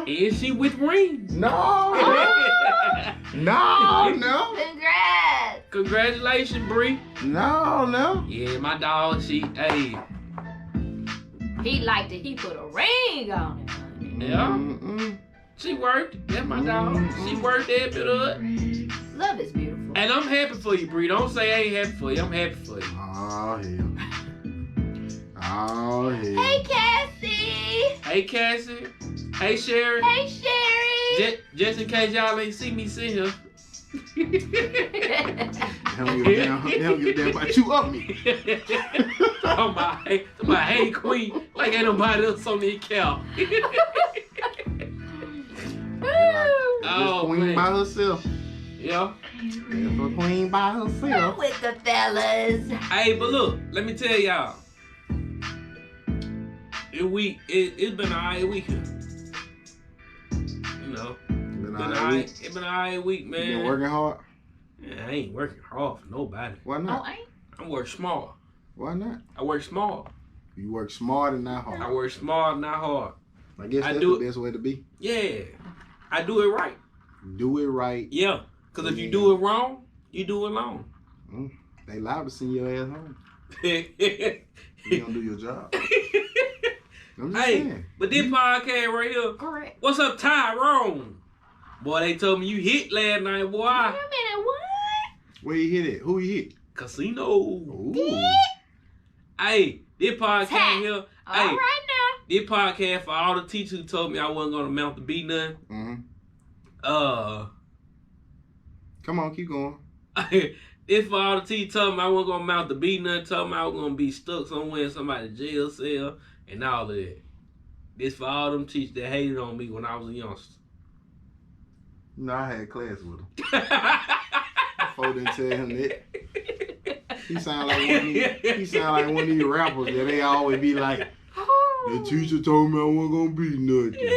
Is she with rings? No. No. Congrats. Congratulations, Bree. No. Yeah, my dog, he He put a ring on it. Yeah. She worked. That's my dog. She worked every bit of it. Love is beautiful. And I'm happy for you, Bree. Don't say I ain't happy for you. I'm happy for you. Oh, hell. Hey, Cassie. Hey, Cassie. Hey, Sherry. Hey, Sherry. Just in case y'all ain't see me sit here. They don't give a damn about you up me. Oh my, hey, Queen. Like ain't nobody else on the account. Oh, Queen man. by herself. Yeah. There's a queen by herself. With the fellas. Hey, but look, let me tell y'all. It's been an alright week here. You know. It's been an alright week, man. You been working hard? Yeah, I ain't working hard for nobody. Why not? Oh, ain't? I work small. Why not? I work small. You work smart and not hard. I work smart, not hard. I guess that's the best way to be. Yeah. I do it right. Do it right. Yeah. Because if you do it wrong, you do it wrong. They liable to send your ass home. You don't do your job. I'm just saying. But this podcast right here. Correct. What's up, Tyrone? Boy, they told me you hit last night, boy. Wait a minute, what? Where you hit it? Who you hit? Casino. Ooh. Hey, this podcast here. All right now. This podcast for all the teachers who told me I wasn't gonna mount to be nothing. Come on, keep going. This for all the teachers told me I wasn't gonna mount to be nothing. Told me I was gonna be stuck somewhere in somebody's jail cell and all of that. This for all them teachers that hated on me when I was a youngster. No, I had class with him. Before didn't tell him that. He sound like one of these rappers that they always be like, the teacher told me I wasn't gonna be nothing.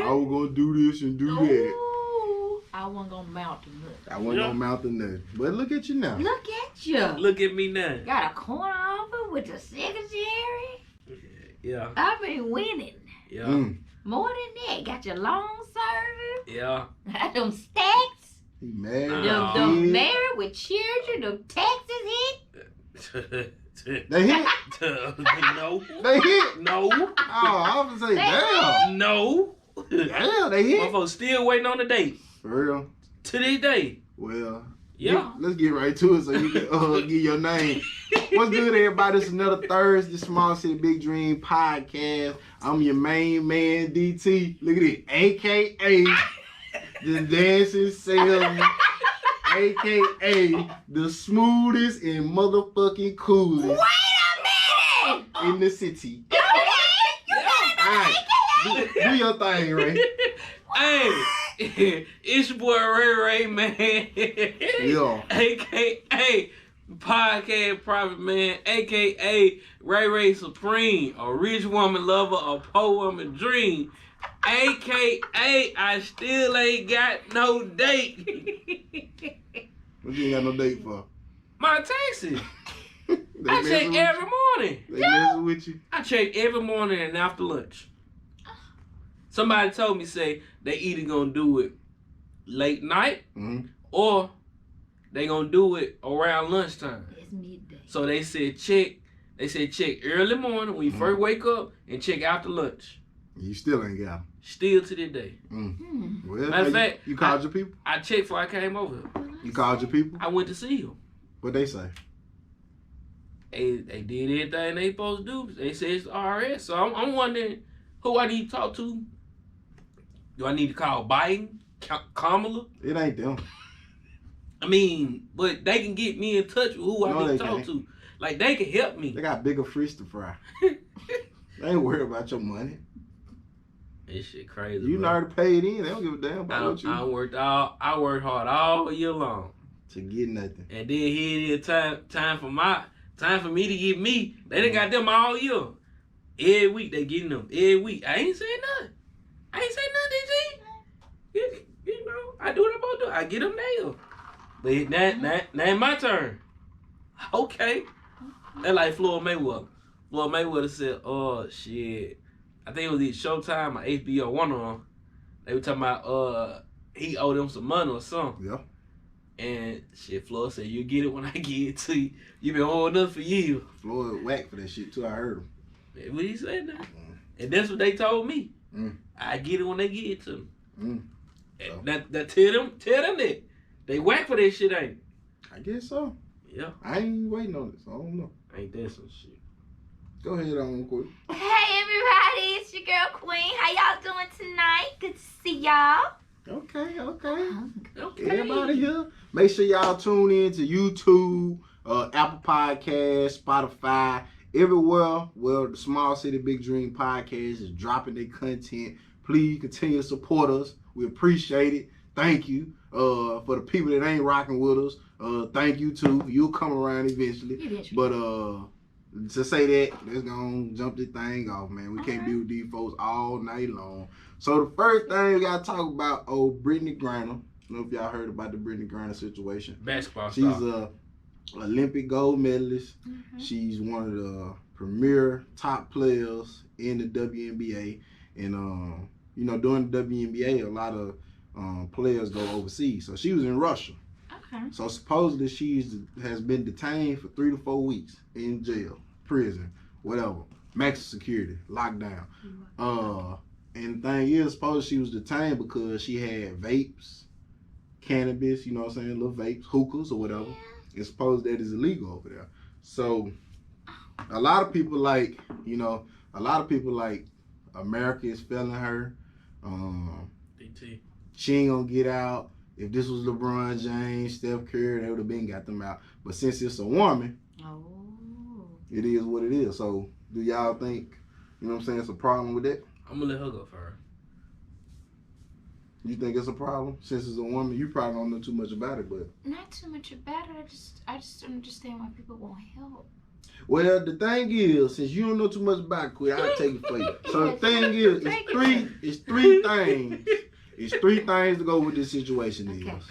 I was gonna do this and do that. I wasn't gonna mount to nothing. I wasn't gonna mount to nothing. But look at you now. Look at you. Look at me now. Got a corner offer with the secretary. Yeah. I've been winning. Yeah. More than that, got your long service. Yeah. Got them stacks. He married. Them married with children. Them taxes hit. They hit? No. They hit? No. Oh, I was gonna say, damn. No. Damn, they hit? Motherfuckers still waiting on the date. For real? To this day. Well, yeah. Let's get right to it so you can give your name. What's good, everybody? It's another Thursday Small City Big Dream podcast. I'm your main man, DT. Look at it. AKA the dancing salesman. AKA the smoothest and motherfucking coolest. Wait a minute! In the city. Alright, do your thing, Ray. Hey, it's your boy Ray, man. Yeah. AKA Podcast Private Man, AKA Ray Supreme, a rich woman lover, a poor woman dream, AKA I still ain't got no date. What you ain't got no date for? My taxes. I check every morning. They messing with you? I check every morning and after lunch. Somebody told me, say, they either gonna do it late night or they gonna do it around lunchtime. It's midday. So they said check early morning when you first wake up and check after lunch. You still ain't got them. Still to this day. Well, Matter of fact, you called your people? I checked before I came over here. You called your people? I went to see them. What they say? They did everything they supposed to do. They said it's RS. So I'm wondering who I need to talk to. Do I need to call Biden? Kamala? It ain't them. I mean, but they can get me in touch with who I need to talk to. Like, they can help me. They got bigger fish to fry. They ain't worried about your money. This shit crazy. You already paid in. They don't give a damn about what you. I worked hard all year long to get nothing. And then here it is time for me to get me. They done got them all year. Every week they getting them. Every week. I ain't saying nothing. DG. You know, I do what I'm supposed to do. I get them nailed. But now my turn. Okay. That's like Floyd Mayweather. Floyd Mayweather said, oh shit. I think it was either Showtime or HBO, one of them. They were talking about he owed them some money or something. Yeah. And shit, Floyd said, "You get it when I get it to you. You been holding up for years." Floyd whack for that shit too. I heard him. That's what he said now. And that's what they told me. I get it when they get it to me. So. That tell them that. They whack for that shit, ain't it? I guess so. Yeah. I ain't waiting on this. I don't know. Ain't that some shit? Go ahead on, quick. Hey everybody, it's your girl Queen. How y'all doing tonight? Good to see y'all. Okay. Everybody here. Make sure y'all tune in to YouTube, Apple Podcasts, Spotify, everywhere where the Small City Big Dream podcast is dropping their content. Please continue to support us. We appreciate it. Thank you. For the people that ain't rocking with us, thank you too. You'll come around eventually. But to say that, let's go jump this thing off, man. We can't be with these folks all night long. So the first thing we gotta talk about, Brittney Griner. I don't know if y'all heard about the Brittney Griner situation. Basketball She's star. a Olympic gold medalist. She's one of the premier top players in the WNBA. And during the WNBA, a lot of players go overseas. So she was in Russia. Okay. So supposedly she has been detained for 3 to 4 weeks in jail, prison, whatever, maximum security, lockdown. And the thing is, supposedly she was detained because she had vapes, cannabis, you know what I'm saying, little vapes, hookahs or whatever. And supposed that is illegal over there. So a lot of people like America is failing her. She ain't gonna get out. If this was LeBron James, Steph Curry, they would have been got them out. But since it's a woman, it is what it is. So do y'all think, you know what I'm saying, it's a problem with that? I'm gonna let her go first. You think it's a problem since it's a woman? You probably don't know too much about it, but not too much about it. I just don't understand why people won't help. Well, the thing is, since you don't know too much about it, I'll take it for you. So the thing is, it's three things. It's 3 things to go with this situation is.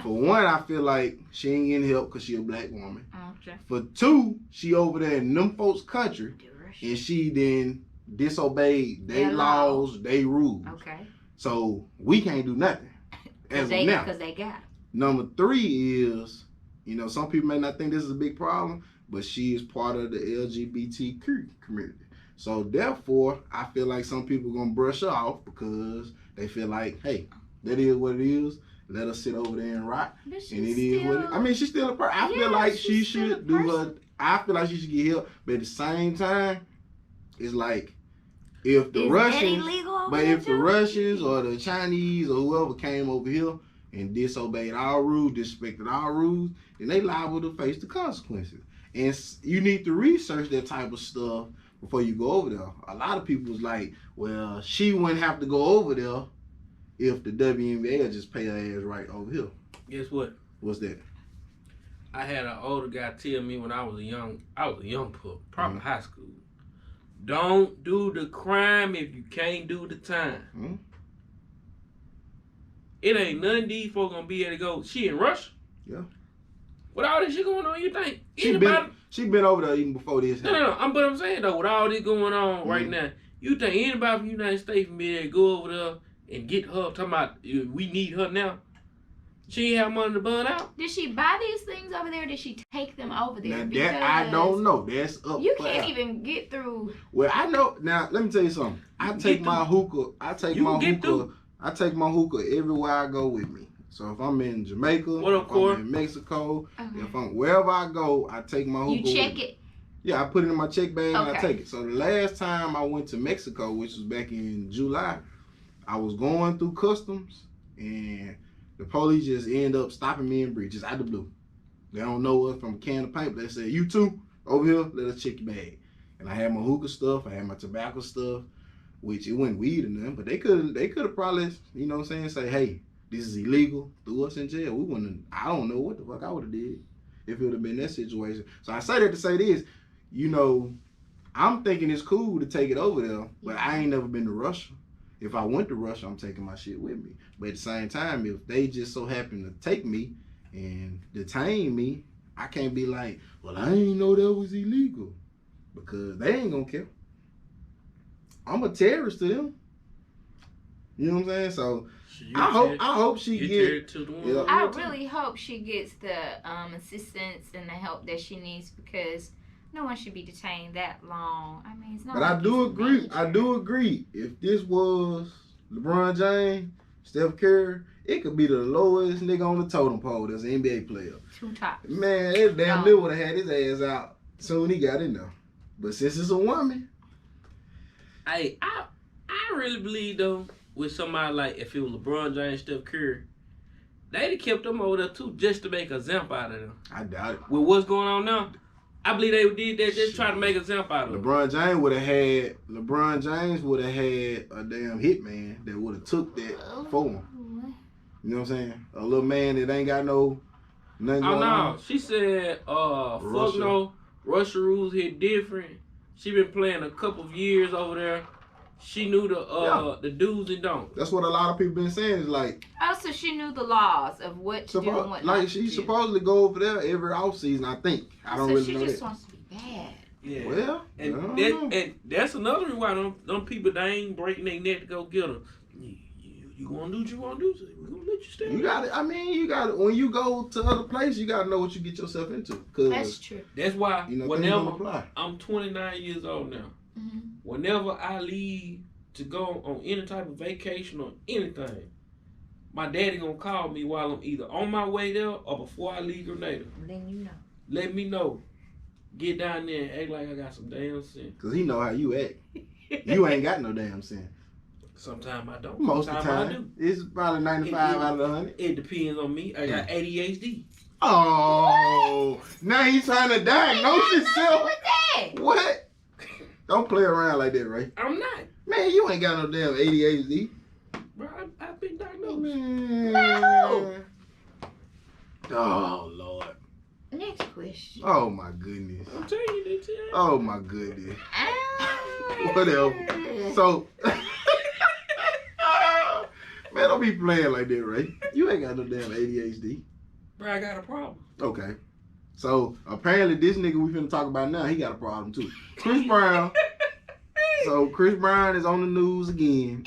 For one, I feel like she ain't getting help because she a black woman. Okay. For 2, she over there in them folks' country, and she then disobeyed their laws, their rules. Okay. So we can't do nothing as of now. Because they got it. Number 3 is, some people may not think this is a big problem, but she is part of the LGBTQ community. So therefore, I feel like some people gonna brush her off because they feel like, hey, that is what it is. Let her sit over there and rock. And it is what it is. I mean, she's still a person. I feel like she should do her. I feel like she should get help. But at the same time, it's like if the Russians, the Russians or the Chinese or whoever came over here and disobeyed our rules, disrespected our rules, then they liable to face the consequences. And you need to research that type of stuff before you go over there. A lot of people was like, well, she wouldn't have to go over there if the WNBA would just pay her ass right over here. Guess what? What's that? I had an older guy tell me when I was a young pup, probably high school. Don't do the crime if you can't do the time. It ain't none of these folks gonna be able to go. She in Russia? Yeah. With all this shit going on, you think? She been over there even before this. No. But I'm saying though, with all this going on right now, you think anybody from the United States can be able to go over there and get her? Talking about we need her now. She ain't have money to burn out. Did she buy these things over there? Or did she take them over there? Now that I don't know. That's up. You can't even get through. Well, I know. Now let me tell you something. I take my hookah everywhere I go with me. So if I'm in Jamaica, if I'm in Mexico, if I'm wherever I go, I take my hookah. You check it. Yeah, I put it in my check bag and I take it. So the last time I went to Mexico, which was back in July, I was going through customs and the police just end up stopping me in bridge, just out the blue. They don't know us from a can of paint, but they say, you two, over here, let us check your bag. And I had my hookah stuff, I had my tobacco stuff, which it wasn't weed or nothing, but they could have probably, you know what I'm saying, say, hey, this is illegal, threw us in jail. We wouldn't, I don't know what the fuck I would have did if it would have been that situation. So I say that to say this, I'm thinking it's cool to take it over there, but I ain't never been to Russia. If I went to Russia, I'm taking my shit with me. But at the same time, if they just so happen to take me and detain me, I can't be like, well, I ain't know that was illegal. Because they ain't gonna care. I'm a terrorist to them. You know what I'm saying? So I hope she gets. I really hope she gets the assistance and the help that she needs because no one should be detained that long. I mean, it's not. But I do agree. If this was LeBron James, Steph Curry, it could be the lowest nigga on the totem pole as an NBA player. 2 tops. Man, that damn nigga would have had his ass out soon he got in there. But since it's a woman. Hey, I really believe though, with somebody like if it was LeBron James, Steph Curry, they'd have kept them over there too just to make a example out of them. I doubt it. With what's going on now, I believe they did that just try to make a example out of them. LeBron James would have had a damn hitman that would have took that for him. You know what I'm saying? A little man that ain't got nothing going on. She said, fuck no, Russia rules hit different. She been playing a couple of years over there. She knew the do's and don'ts. That's what a lot of people been saying is like. Oh, so she knew the laws of what to do and what not to do. She supposedly go over there every offseason, I think. I don't really know that. So she just wants to be bad. Yeah. Well, and that's another reason why them people, they ain't breaking their neck to go get her. You gonna do what you want to do, so we're gonna let you stay. You got it. I mean, you got it. When you go to other places, you got to know what you get yourself into. That's true. That's why whenever I'm 29 years old now, whenever I leave to go on any type of vacation or anything, my daddy gonna call me while I'm either on my way there or before I leave Grenada. Then you know. Let me know. Get down there and act like I got some damn sense. Cause he know how you act. You ain't got no damn sense. Sometimes I don't. Most of the time. I do. It's probably 95 out of 100. It depends on me. I got ADHD. Oh, now he's trying to diagnose himself. With that. What? Don't play around like that, Ray. I'm not. Man, you ain't got no damn ADHD. Bro, I've been diagnosed. Man. No. Oh, Lord. Next question. Oh, my goodness. I'm telling you, they tell you. Oh, my goodness. Whatever. So, man, don't be playing like that, Ray. You ain't got no damn ADHD. Bro, I got a problem. Okay. So, apparently this nigga we finna talk about now, he got a problem too. Chris Brown. So, Chris Brown is on the news again.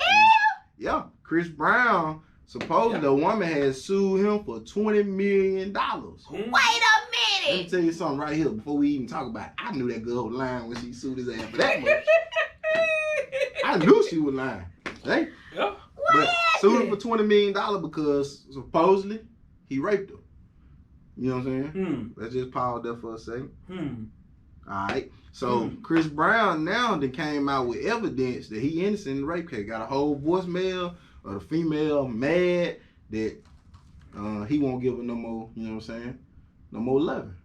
Yeah. Chris Brown, supposedly the woman has sued him for $20 million. Wait a minute. Let me tell you something right here before we even talk about it. I knew that girl was lying when she sued his ass for that much. I knew she was lying. Hey? Yeah. But sued him for $20 million because supposedly he raped her. You know what I'm saying? Let's just pause there for a second. Alright. So Chris Brown now then came out with evidence that he innocent in the rape case. Got a whole voicemail of the female mad that he won't give her no more, you know what I'm saying? No more loving.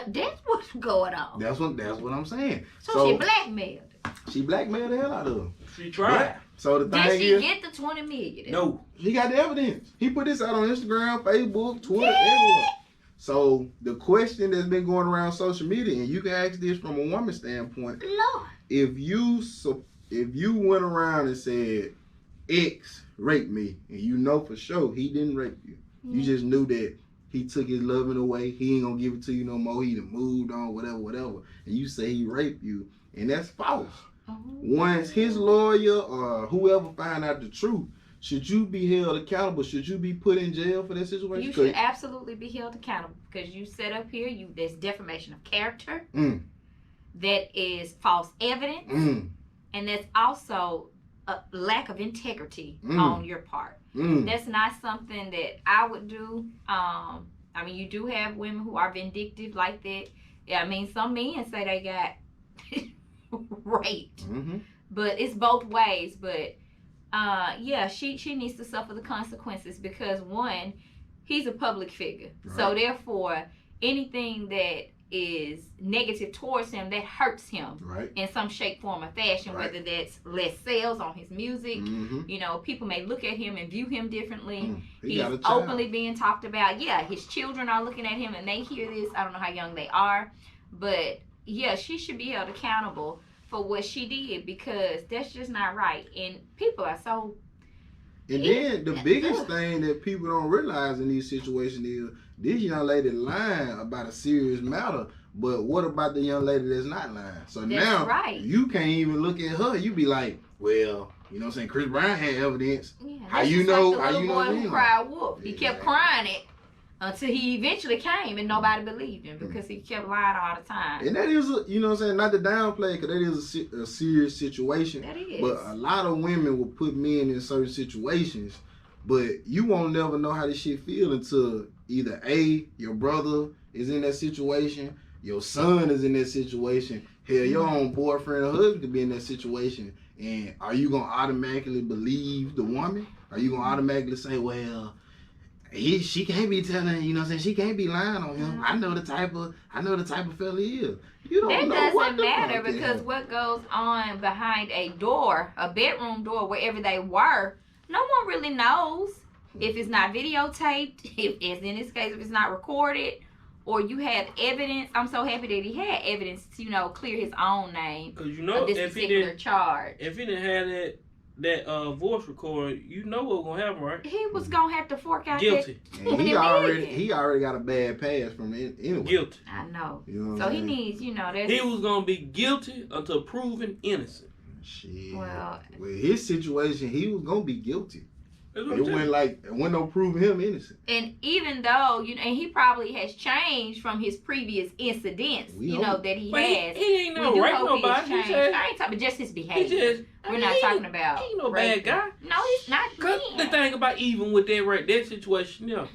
That's what's going on. That's what I'm saying. So she blackmailed. She blackmailed the hell out of her. She tried. So the thing Did she get the $20 million? No. He got the evidence. He put this out on Instagram, Facebook, Twitter, everywhere. So the question that's been going around social media, and you can ask this from a woman's standpoint. Lord. If you went around and said, X raped me, and you know for sure he didn't rape you. You just knew that he took his loving away. He ain't gonna give it to you no more. He done moved on, whatever. And you say he raped you, and that's false. Once his lawyer or whoever find out the truth, should you be held accountable? Should you be put in jail for that situation? You should absolutely be held accountable because you set up here. There's defamation of character. That is false evidence, and that's also a lack of integrity on your part. That's not something that I would do. I mean, you do have women who are vindictive like that. Yeah, I mean, some men say they got raped, but it's both ways. But yeah, she needs to suffer the consequences because one, he's a public figure, so therefore anything that is negative towards him that hurts him in some shape, form, or fashion, whether that's less sales on his music. You know, people may look at him and view him differently. He's openly being talked about. Yeah, his children are looking at him and they hear this. I don't know how young they are, but yeah, she should be held accountable for what she did because that's just not right. And people are so. And then the biggest thing that people don't realize in these situations is this young lady lying about a serious matter, but what about the young lady that's not lying? So now you can't even look at her. You be like, well, You know what I'm saying? Chris Brown had evidence. Yeah, How that's you just know? Like the How little you know? boy who Then? cried wolf. He kept Exactly. crying it until he eventually came and nobody believed him because he kept lying all the time. And that is, you know what I'm saying, not to downplay, because that is a serious situation. That is. But a lot of women will put men in certain situations, but you won't never know how this shit feel until either A, your brother is in that situation, your son is in that situation, hell, your own boyfriend or husband could be in that situation. And are you going to automatically believe the woman? Are you going to automatically say, well, she can't be telling, you know what I'm saying, she can't be lying on him. I know the type of fella he is. You don't know That what doesn't the matter fuck because what goes on behind a door, a bedroom door, wherever they were, no one really knows if it's not videotaped, if, as in this case, if it's not recorded, or you have evidence. I'm so happy that he had evidence to, you know, clear his own name. Because you know, this particular charge. If he didn't have that voice record, you know what was gonna happen, right? He was gonna have to fork out Guilty. that And he 20 already million. got a bad pass from it anyway. Guilty. I know. You know what So I'm he saying? needs, you know, that's He was gonna be guilty until proven innocent. Shit. Well, With his situation, he was gonna be guilty. That's It what I'm telling wasn't you. it wasn't no proving him innocent. and even though, you know, and he probably has changed from his previous incidents, We you know, hope. that he But has. he ain't We no do rape hope he has nobody. He changed. just, I ain't talking, just his he behavior. just. We're not talking about He ain't no rape. bad guy. No, he's not. Cause the thing about even with that situation, yeah,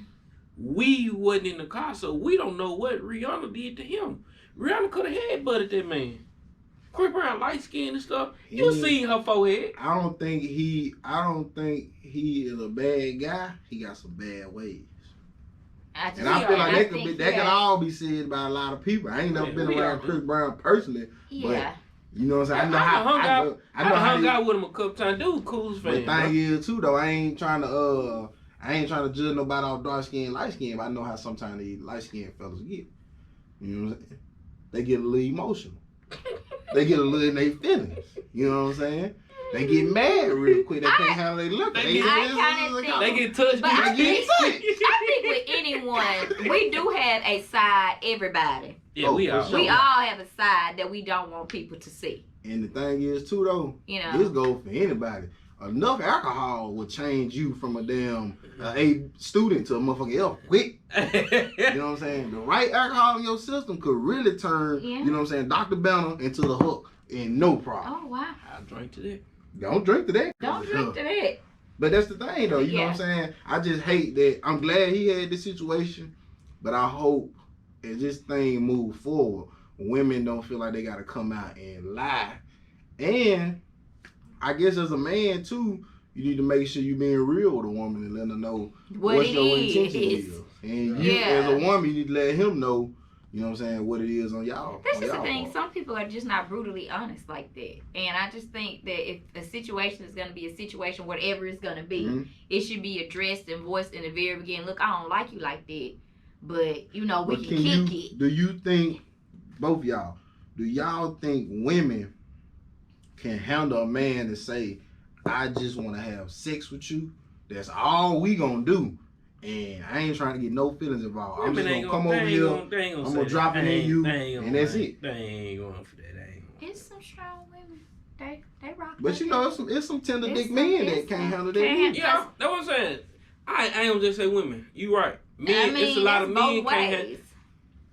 we wasn't in the car, so we don't know what Rihanna did to him. Rihanna could have headbutted that man. Chris Brown light skin and stuff. You He- seen her forehead. I don't think he is a bad guy. He got some bad ways. And I feel like that could all be said by a lot of people. I ain't never been we around all Chris Brown personally, Yeah. you know what I'm saying? I I hung out with him a couple times. Dude, cool as But the fan. thing is too though, I ain't trying to judge nobody off dark skin, light skin, but I know how sometimes these light skinned fellas get. You know what I'm saying? They get a little emotional. They get a little in their feelings. You know what I'm saying? They get mad real quick. They can't handle their look. They They get touched. But I get think with anyone, we do have a side, everybody. Yeah, Oh, we for are. sure. We all have a side that we don't want people to see. And the thing is too though, You this know. goes for anybody. Enough alcohol will change you from a damn A student to a motherfucking F quick. You know what I'm saying? The right alcohol in your system could really turn, Yeah. you know what I'm saying, Dr. Banner into the hook and no problem. Oh, wow. I drank to that. Don't drink to that. Don't drink to that. But that's the thing though, you know Yeah. what I'm saying? I just hate that. I'm glad he had this situation, but I hope as this thing move forward, women don't feel like they gotta come out and lie. And I guess as a man too, you need to make sure you being real with a woman and let her know What what's it your intention is. is. And you Yeah. as a woman, you need to let him know, you know what I'm saying, what it is on y'all. That's on just the y'all thing. part. Some people are just not brutally honest like that. And I just think that if a situation is going to be a situation, whatever it's going to be, Mhm. it should be addressed and voiced in the very beginning. Look, I don't like you like that. But, you know, we But can kick it. do you think, both y'all, do y'all think women can handle a man to say, I just want to have sex with you? That's all we gonna do. And I ain't trying to get no feelings involved. I'm just gonna come over here. I'm gonna drop it in you, and that's it. They ain't going for that. They ain't going. It's some strong women. They rock. But like you know, that. it's some tender It's dick some- men it's that can't some- handle that. can't- either. Yeah, that's what I'm saying. I ain't gonna just say women. You right. Men, I mean, it's a lot of that's men both can't handle. ways.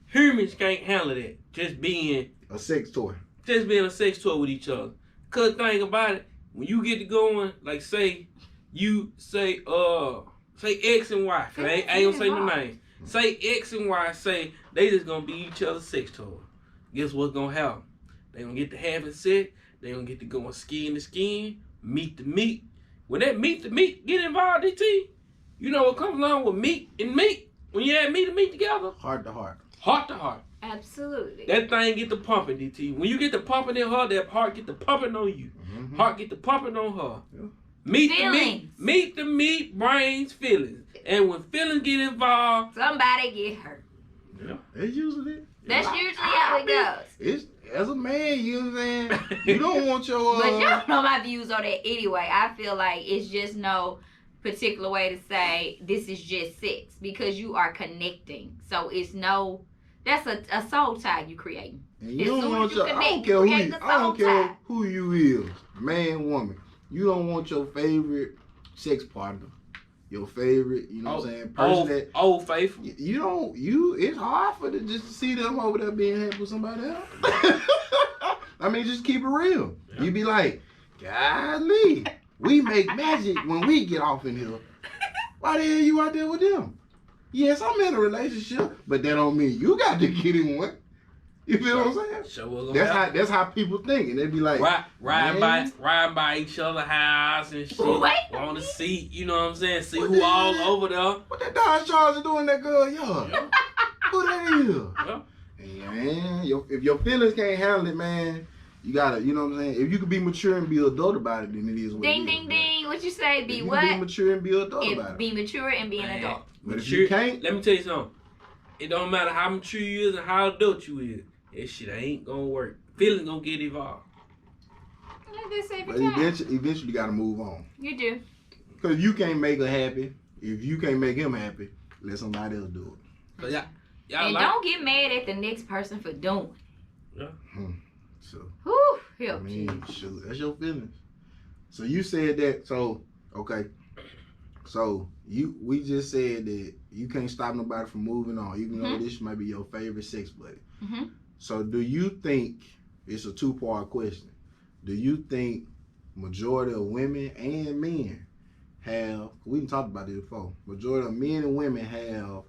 Humans can't handle that. Just being A sex toy. a sex toy with each other. Cause think about it, when you get to going, like say X and Y. Cause I ain't gonna say no name. Say X and Y say they just gonna be each other's sex toy. Guess what's gonna happen? They gonna get to having sex. They gonna get to going skin to skin, meat to meat. When that meat to meat get involved, DT, you know what comes along with meat and meat? When you add meat and meat together, Heart to heart. heart to heart. Absolutely. That thing get to pumping, DT. When you get to pumping in her, that heart get to pumping on you. Mhm. Heart get to pumping on her. Yeah. Meat to Feelings. meat to meat, brains, feelings. And when feelings get involved, Somebody get hurt. It's usually it. That's usually how it goes. It's as a man, you know what I'm saying? You don't want your But y'all know my views on that anyway. I feel like it's just no particular way to say this is just sex because you are connecting. So it's no, that's a soul tie you creating. and you as don't soon want as you your, I connect, don't you care create the I don't soul care tie. who you is, man, woman. You don't want your favorite sex partner, your favorite, you know what I'm saying, person that old faithful. It's hard for to just see them over there being happy with somebody else. I mean, just keep it real. Yeah. You be like, golly, we make magic when we get off in here. Why the hell you out there with them? Yes, I'm in a relationship, but that don't mean you got to get in one. You feel what I'm saying? Sure, that's how people think, and they be like, riding by each other's house and shit. Want to see, you know what I'm saying? See who all over there. What that Dodge Charger doing that girl? Yeah. Who that is? Yeah. Man, if your feelings can't handle it, man, you gotta, you know what I'm saying? If you could be mature and be adult about it, then it is what it is. Ding, ding. What you say? Be what? Be mature and be adult about it. Be mature and be an adult. But if you can't, let me tell you something. It don't matter how mature you is and how adult you is. That shit ain't gonna work. Feelings gonna get involved. But eventually you gotta move on. You do. Cause you can't make her happy. If you can't make him happy, let somebody else do it. But y'all and don't get mad at the next person for doing. Yeah. So. Whew, help shoot, that's your feelings. So you said that. So okay. So we just said that you can't stop nobody from moving on, even though this might be your favorite sex buddy. Mm-hmm. So do you think, it's a two-part question, do you think majority of women and men have, we didn't talk about this before, majority of men and women have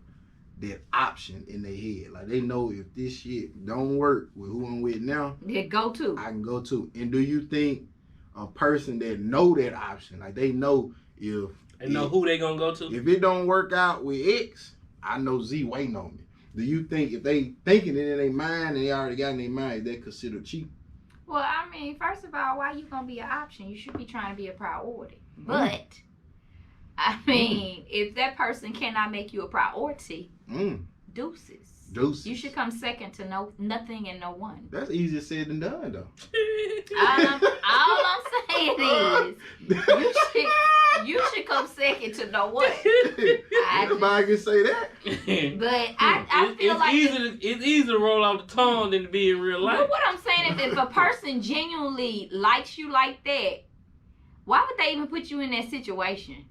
that option in their head? Like they know if this shit don't work with who I'm with now, they go to. I can go to. And do you think a person that know that option, like they know if they know who they gonna go to? If it don't work out with X, I know Z waiting on me. Do you think if they thinking it in their mind and they already got in their mind, they considered cheap? Well, I mean, first of all, why you gonna be an option? You should be trying to be a priority. But I mean, if that person cannot make you a priority, deuces. You should come second to nothing and no one. That's easier said than done, though. All I'm saying is, you should come second to no one. Nobody can say that. But I feel like it's easier to roll off the tongue than to be in real life. But what I'm saying is, if a person genuinely likes you like that, why would they even put you in that situation?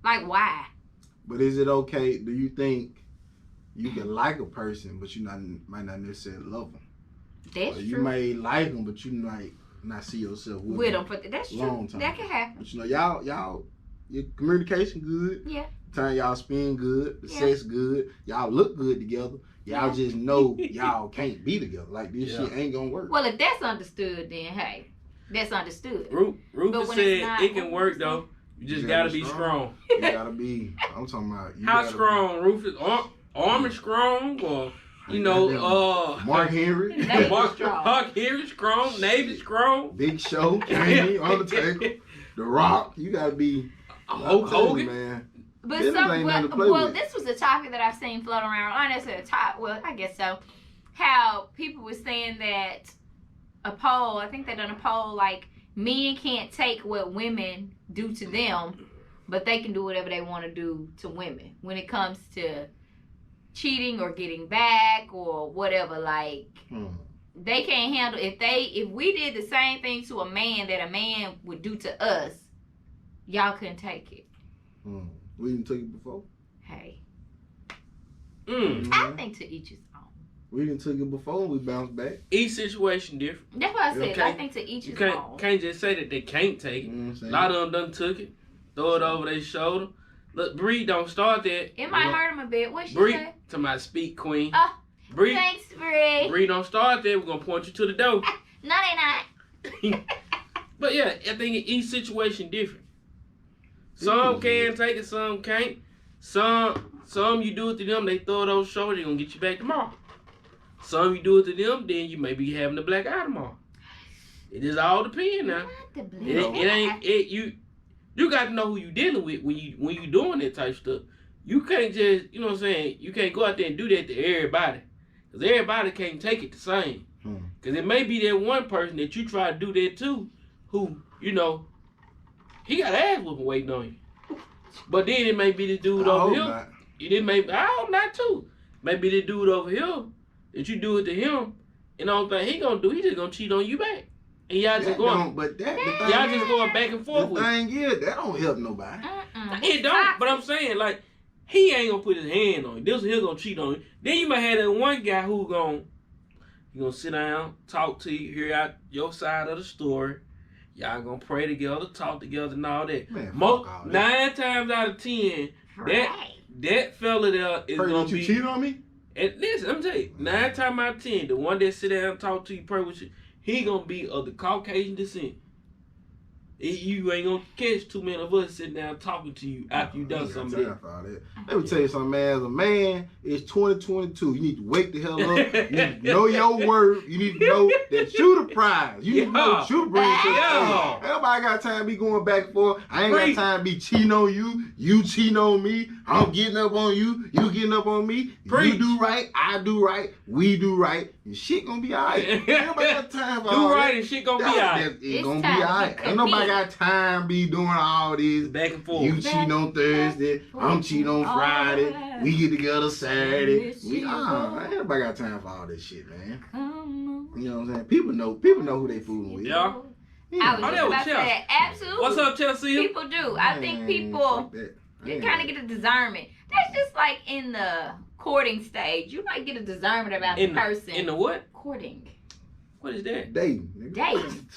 Like, why? But is it okay? Do you think you can like a person, but you might not necessarily love them? That's true. You may like them, but you might not see yourself with them. That's long true. Time. That can happen. But you know, y'all, your communication good. Yeah. The time y'all spend good. The sex good. Y'all look good together. Y'all just know y'all can't be together. Like this shit ain't gonna work. Well, if that's understood, then hey, that's understood. Rufus said it can work though. You just gotta be strong. You gotta be. I'm talking about. How strong, Rufus? Arm is strong, or you know, Mark Henry. Mark Henry strong. Navy strong. Big Show, Kane, Undertaker, The Rock. You gotta be Hulk Hogan, man. But this was a topic that I've seen floating around. Not necessarily a top. Well, I guess so. How people were saying that a poll. I think they done a poll like men can't take what women do to them, but they can do whatever they want to do to women when it comes to cheating or getting back or whatever. Like they can't handle if we did the same thing to a man that a man would do to us, y'all couldn't take it. We didn't take it before. Hey, I think to each his own. We didn't take it before and we bounced back. Each situation different. That's what I said. I think to each his own. Can't just say that they can't take it. A lot of them done took it, throw it over their shoulder. Look, Bree, don't start that. It might hurt him a bit. What she say? To my speak queen. Bree. Thanks, Bree. Bree, don't start that. We're gonna point you to the door. No, they not. But yeah, I think each situation different. Some can take it, some can't. Some you do it to them, they throw it over shoulder, they gonna get you back tomorrow. Some you do it to them, then you may be having a black eye tomorrow. It just all depends now. You got to know who you dealing with when you doing that type of stuff. You can't just, you know what I'm saying, you can't go out there and do that to everybody. Because everybody can't take it the same. Because it may be that one person that you try to do that to who, you know, he got ass whooping waiting on you. But then it may be the dude over here. I hope not too. Maybe the dude over here that you do it to him, and the only thing he gonna do, he just gonna cheat on you back. And y'all just going, but that the thing, y'all just going back and forth the with it. thing is, that don't help nobody. It don't, but I'm saying, like, he ain't gonna put his hand on you. This he gonna cheat on you. Then you might have that one guy who gonna sit down, talk to you, hear out your side of the story. Y'all gonna pray together, talk together, and all that. Man, Most, fuck all 9 times out of 10, that fella there is Pray, gonna don't you be. cheat on me? And listen, I'm telling you, 9 times out of 10, the one that sit down and talk to you, pray with you, he gonna be of the Caucasian descent. You ain't gonna catch too many of us sitting down talking to you after you done something. Let me tell you something, man. As a man, it's 2022. You need to wake the hell up. You need to know your word. You need to know that you the prize. You need to know that you the bring to the table. Ain't nobody got time to be going back and forth. I ain't got time to be cheating on you. You cheating on me. I'm getting up on you. You getting up on me. You do right. I do right. We do right. And shit gonna be alright. Ain't nobody got time for all do right that. and shit gonna be alright. It's gonna be alright. Ain't nobody got time to be doing all this. Back and forth. You cheating on Thursday. I'm cheating on Friday. We get together Saturday. Ain't nobody got time for all this shit, man. You know what I'm saying? People know who they fooling with. Yeah. I was just about to say that. Absolutely. What's up, Chelsea? People do. I think people you kind of get a discernment. That's just like in the courting stage. You might get a discernment about the person. In the what? Courting. What is that? Dating. Dating.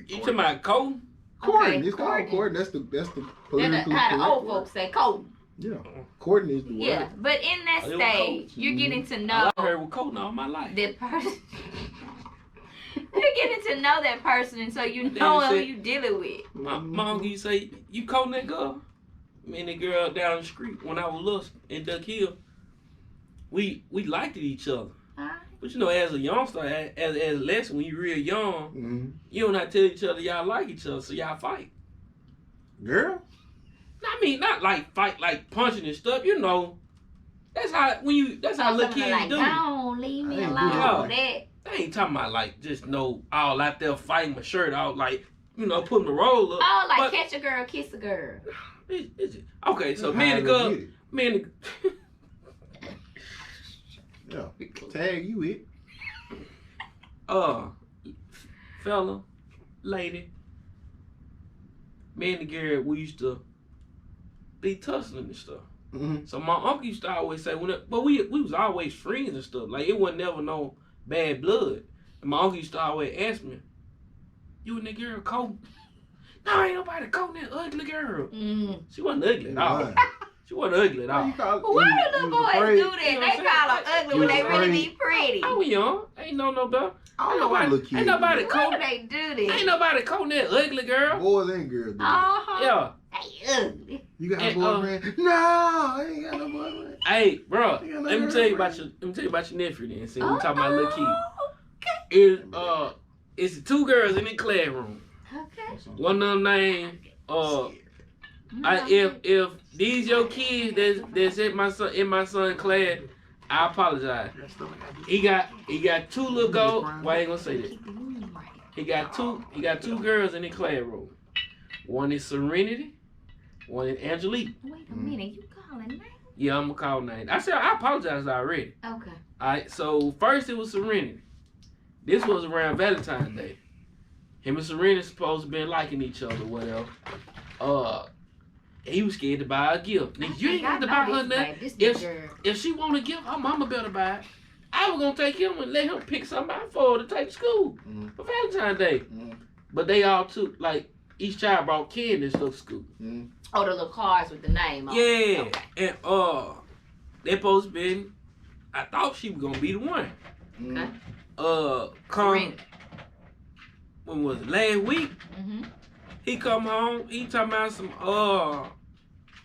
You talking about courting? Courting. Okay, It's called courting. That's the That's how the old folks say courting. Yeah. Courting is the word. Yeah, but in that stage, you're getting to know. I heard with courting all my life. That person. You're getting to know that person, and so you know who you dealing with. My uncle used to say, "You courting that girl?" Me and the girl down the street when I was little in Duck Hill, we liked each other. But you know, as a youngster, as a lesson, when you're real young, you don't have to tell each other y'all like each other, so y'all fight. Girl? I mean, not like fight, like punching and stuff. You know, that's how little kids like, do. Don't leave me alone. That. They ain't talking about like just no all out there fighting my shirt out, like putting the roll up. Oh, like catch a girl, kiss a girl. Okay, so me and the girl, yeah, tag you it. Fella, lady, me and the girl, we used to be tussling and stuff. So my uncle used to always say, but we was always friends and stuff. Like it wasn't never no bad blood. And my uncle used to always ask me, "You and that girl cold?" No, ain't nobody coating that ugly girl. She wasn't ugly at all. She wasn't ugly at all. Why do little boys do that? They call her ugly when they really be pretty. I was young. Ain't no better. Ain't nobody Why do they do this? Ain't nobody coating that ugly girl. Boys and girls do Yeah. They ugly. You got a boyfriend? No, I ain't got no boyfriend. Hey, bro, let me tell you about your nephew then. See, we talking about little kid. It's 2 girls in the classroom. Okay. One of them named if these your kids that's in my son class, I apologize. He got 2 little girls. Why I ain't gonna say that? He got two girls in the classroom. One is Serenity, one is Angelique. Wait a minute, you calling names? Yeah, I'm gonna call names. I said I apologize already. Okay. Alright, so first it was Serenity. This was around Valentine's Day. Him and Serena supposed to been liking each other, whatever. He was scared to buy a gift. Nigga, you ain't got to buy her nothing. If she want a gift, her mama better buy it. I was gonna take him and let him pick something out for her to take to school for Valentine's Day. But they all took, like, each child brought candy and stuff to school. Oh, the little cards with the name on it. Yeah. Okay. And they supposed to be, I thought she was gonna be the one. Okay. When was it? Last week? He come home, he talking about some,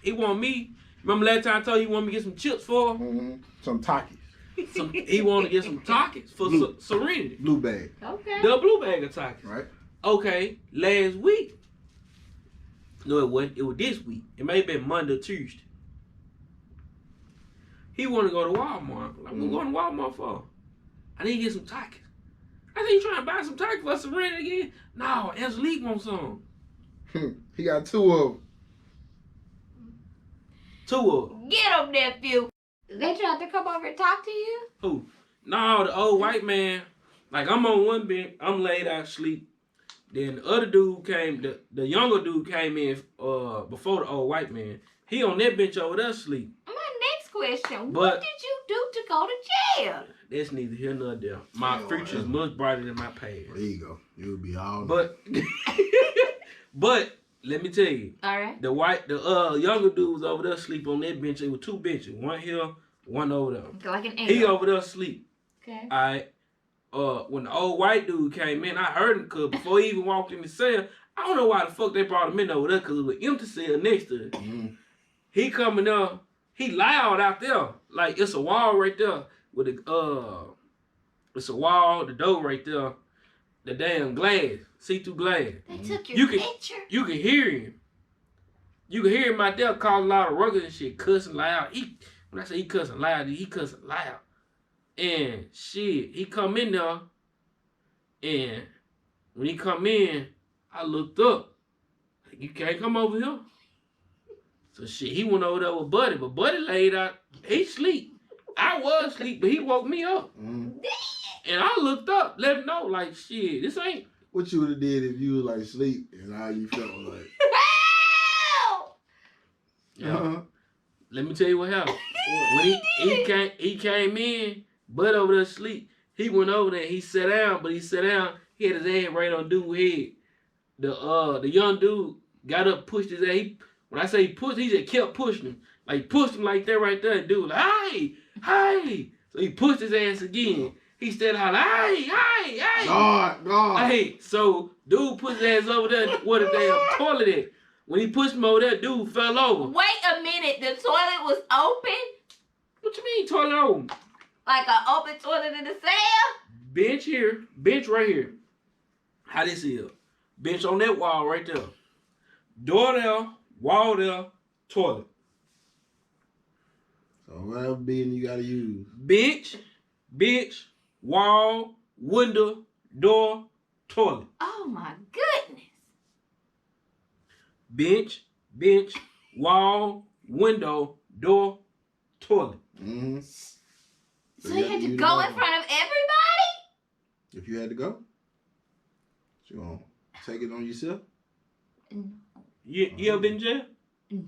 he want me. Remember last time I told you he want me to get some chips for her? Some Takis. He want to get some Takis for Serenity. Blue bag. Okay. The blue bag of Takis. Right. Okay, last week. No, it wasn't. It was this week. It may have been Monday or Tuesday. He want to go to Walmart. Like, we're going to Walmart for. I need to get some Takis. I said, you trying to buy some Takis for Serenity again? No, Angelique wants some. He got 2 of them. 2 of them. Get him, nephew. They tried to come over and talk to you? Who? No, the old white man. Like, I'm on one bed. I'm laid out asleep. Then the other dude came, the younger dude came in before the old white man. He on that bench over there sleep. My next question, But- what did you do to go to jail? That's neither here nor there. My future is much brighter than my past. There you go. You'll be all. But let me tell you, All right. the younger dude was over there sleep on that bench. It was two benches, one here, one over there. Like an He L. over there sleep. Okay. All right. When the old white dude came in, I heard him cause before he even walked in the cell, I don't know why the fuck they brought him in over there cause it was an empty cell next to it. Mm-hmm. He coming up, he loud out there. Like it's a wall right there with it's a wall, the door right there, the damn glass, see-through glass. They took You your can- picture. You can hear him. You can hear him out there calling out of rugged and shit, cussing loud. When I say he cussing loud, he cussing loud. And shit, he come in there, and when he come in, I looked up. Like, you can't come over here. So shit, he went over there with Buddy, but Buddy laid out. He sleep. I was asleep, but he woke me up. Mm-hmm. And I looked up, let him know, like, shit, this ain't. What you would have did if you was like sleep and how you felt like? Help! Yeah. Uh-huh. Let me tell you what happened. When he came in, Bud over there asleep. He went over there. He sat down, but he sat down. He had his hand right on dude's head. The young dude got up, pushed his ass. When I say he pushed, he just kept pushing him. Like pushed him like that right there. Dude, like, hey. So he pushed his ass again. He said, hey. God. Hey, so dude put his ass over there where the damn toilet at. When he pushed him over there, dude fell over. Wait a minute. The toilet was open? What you mean toilet open? Like an open toilet in the cell? Bench here, bench right here. How this is? Bench on that wall right there. Door there, wall there, toilet. So whatever being you gotta use. Bench, wall, window, door, toilet. Oh my goodness. Bench, wall, window, door, toilet. Mm-hmm. So you had to go in front of everybody? If you had to go, you gonna take it on yourself? You ever been in jail? You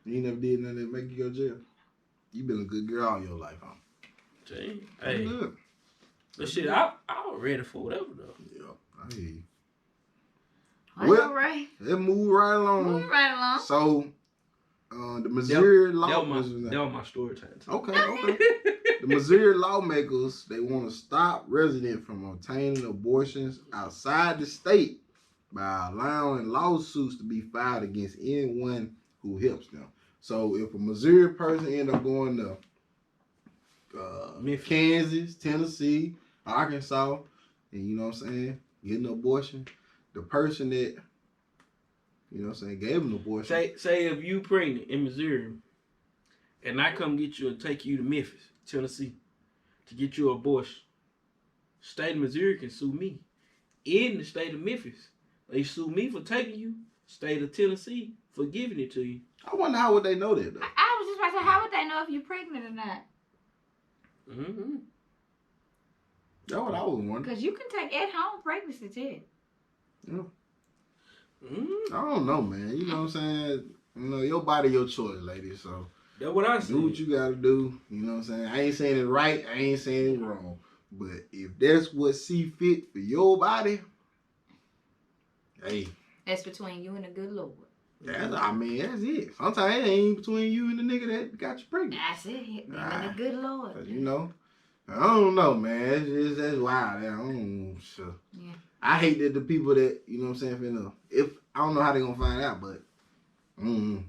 ain't never did nothing that make you go to jail. You been a good girl all your life, huh? Gee, hey. Good. But shit, I was ready for whatever though. Yeah, I hear you. Well, all right. Let's move right along. Move right along. So, the Missouri That lawmakers. was my story time too. Okay. The Missouri lawmakers, they want to stop residents from obtaining abortions outside the state by allowing lawsuits to be filed against anyone who helps them. So if a Missouri person end up going to Kansas, Tennessee, Arkansas, and you know what I'm saying, getting an abortion, the person that, you know what I'm saying, gave them an abortion. Say if you pregnant in Missouri, and I come get you and take you to Memphis, Tennessee, to get you an abortion, state of Missouri can sue me. In the state of Memphis, they sue me for taking you. State of Tennessee for giving it to you. I wonder how would they know that though. I was just about to say, how would they know if you're pregnant or not? Mm-hmm. That's what I was wondering. Because you can take at-home pregnancy test. Yeah. Mm-hmm. I don't know, man. You know what I'm saying? You know, your body, your choice, lady. So That's what I said. do what you gotta do. You know what I'm saying? I ain't saying it right. I ain't saying it wrong. But if that's what see fit for your body, hey. That's between you and the good Lord. That's it. Sometimes it ain't between you and the nigga that got you pregnant. That's it. Them and the good Lord. You know? I don't know, man. That's wild. Sure. Yeah. I hate that the people that, you know what I'm saying, if I don't know how they gonna find out, but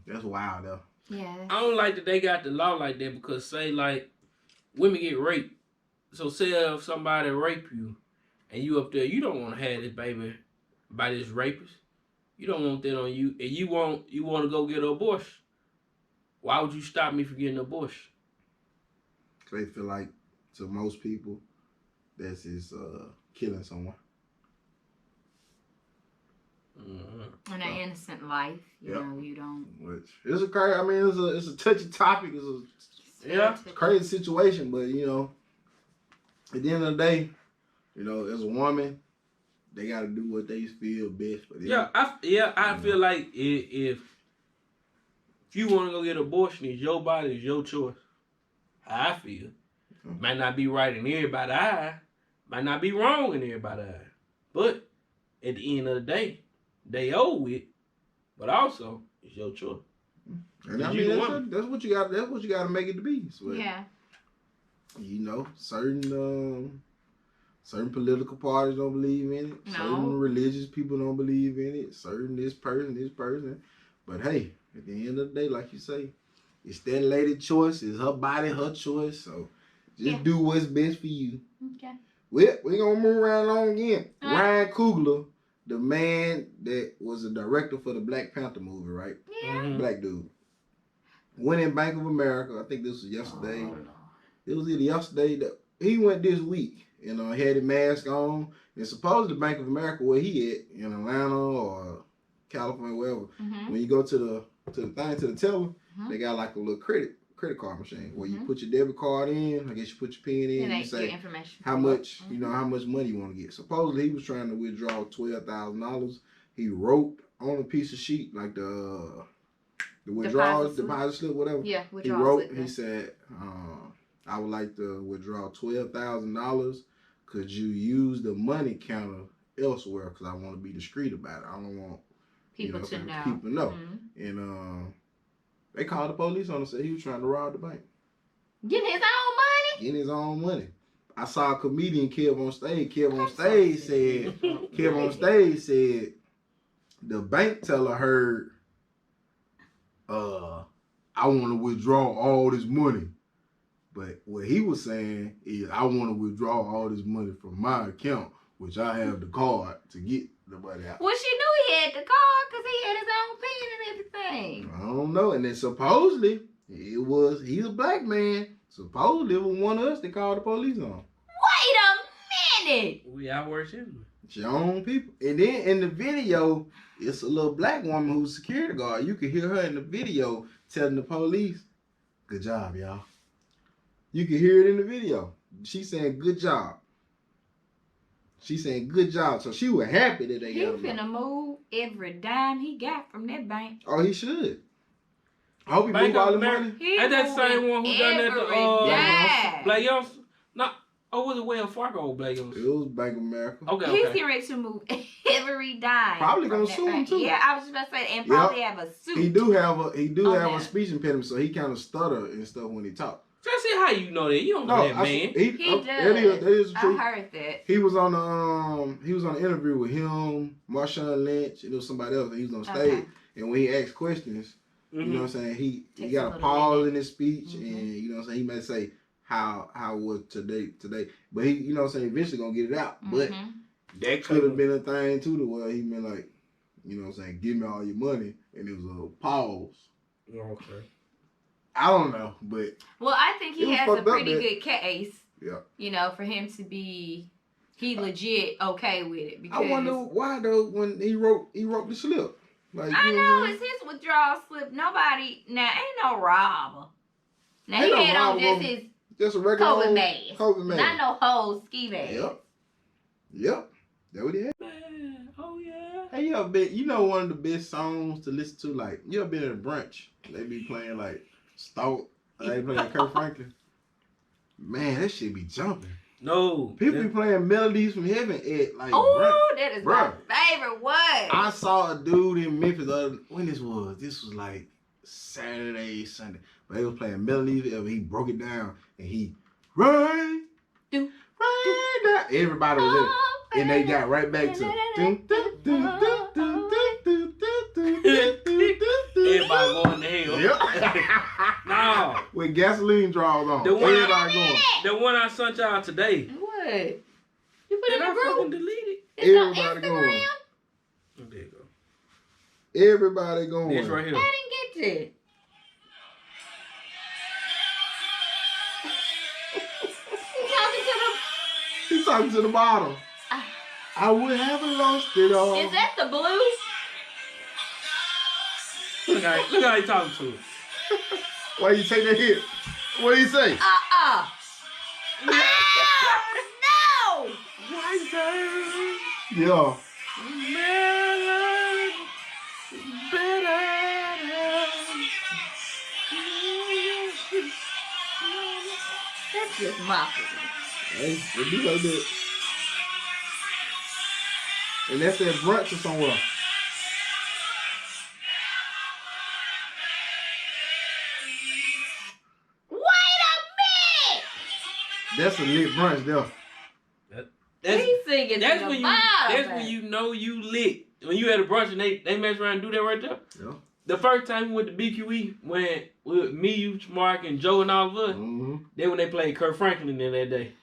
that's wild though. Yeah. I don't like that they got the law like that because say like women get raped. So say if somebody rape you and you up there, you don't want to have this baby by this rapist. You don't want that on you, and you want to go get an abortion. Why would you stop me from getting an abortion? They feel like to most people, that's is killing someone. Mm-hmm. In an innocent life, you Yep. know, you don't. Which it's a crazy. I mean, it's a touchy topic. It's a crazy situation, but you know, at the end of the day, you know, as a woman, they gotta do what they feel best for them. I feel like if you want to go get an abortion, it's your body, it's your choice. How I feel. Might not be right in everybody's eye. Might not be wrong in everybody's eye. But at the end of the day, they owe it. But also, it's your choice. And I mean, that's what you got. That's what you got to make it to be. So, yeah. You know, certain political parties don't believe in it. No. Certain religious people don't believe in it. Certain this person. But hey, at the end of the day, like you say, it's that lady's choice. It's her body, her choice. So just do what's best for you. Okay. Well, we're going to move right along again. Ryan Coogler, the man that was a director for the Black Panther movie, right? Yeah. Mm-hmm. Black dude. Went in Bank of America. I think this was yesterday. Oh, no. It was either yesterday. He went this week. You know, had his mask on. And supposedly Bank of America, where he at, in Atlanta or California, wherever, when you go to the teller, they got like a little credit card machine where you put your debit card in. I guess you put your pen in and you say how much how much money you want to get. Supposedly he was trying to withdraw $12,000. He wrote on a piece of sheet like the withdrawals, deposit slip, whatever. Yeah, he wrote. He said, "I would like to withdraw $12,000. Could you use the money counter elsewhere? Because I want to be discreet about it. I don't want people to know. People know." And they called the police on him and said he was trying to rob the bank. Getting his own money? Getting his own money. I saw a comedian, Kev on stage said, the bank teller heard, I want to withdraw all this money. But what he was saying is, I want to withdraw all this money from my account, which I have the card to get the money out. Well, she knew he had the card because he had his own pen and everything. I don't know. And then supposedly, he's a black man. Supposedly, it was one of us that called the police on. Wait a minute. We out working. It's your own people. And then in the video, it's a little black woman who's a security guard. You can hear her in the video telling the police, "Good job, y'all." You can hear it in the video. She's saying, "Good job." She's saying, "Good job." So she was happy that they got him. He finna move every dime he got from that bank. Oh, he should. I hope he moved all the money. Ain't that the same one who done that to Black Youngster? No. Oh, was it Wells Fargo or Black Youngster? It was Bank of America. Okay. He's getting ready to move every dime. Probably gonna sue him too. Yeah, I was just about to say, and probably have a suit. He do have a speech impediment, so he kind of stutter and stuff when he talks. Just see how you know that. You don't know that, man. He does. That is true. I heard that. He was on the interview with him, Marshawn Lynch, and there was somebody else. And he was on stage, and when he asked questions, you know what I'm saying, he got a pause in his speech, and you know what I'm saying, he might say how was today, but he, you know what I'm saying, eventually gonna get it out. But that could have been a thing too, to where he been like, you know what I'm saying, "Give me all your money," and it was a pause. Okay. I don't know, but I think he has a pretty good case. Yeah. You know, for him to be, he legit okay with it. Because I wonder why though, when he wrote the slip. Like, I know it's his withdrawal slip. Nobody now ain't no robber. Now he had on just a regular COVID mask. Not no whole ski mask. Yep. That what he had. Man, oh yeah. Hey, you know one of the best songs to listen to, like, you ever been at a brunch? They be playing like Stout. They play like Kirk Franklin. Man, that shit be jumping. No. People be playing Melodies from Heaven at like. Oh, that is my favorite one. I saw a dude in Memphis when this was like Saturday, Sunday. But they was playing Melodies. He broke it down and he right down. Everybody was in it. And they got right back to everybody going to hell. Yep. No. With gasoline draws on. Everybody going. The one I sent y'all today. What? You put it in the group? Fucking delete it. Everybody going. Oh, there you go. Everybody going. This right here. I didn't get it. He's talking to the bottle. I would have lost it all. Is that the blues? Look how he talking to us. Why you take that hit? What do you say? No! Right there. Yeah. That's just mockery. Hey, it be like that. And that's at brunch or somewhere. Wait a minute! That's a lit brunch there. He's singing That's to when the you. vibe, That's man. when you know you lit. When you at a brunch and they mess around and do that right there. Yeah. The first time we went to BQE, when with me, you, Mark, and Joe and all of us, then when they played Kurt Franklin in that day,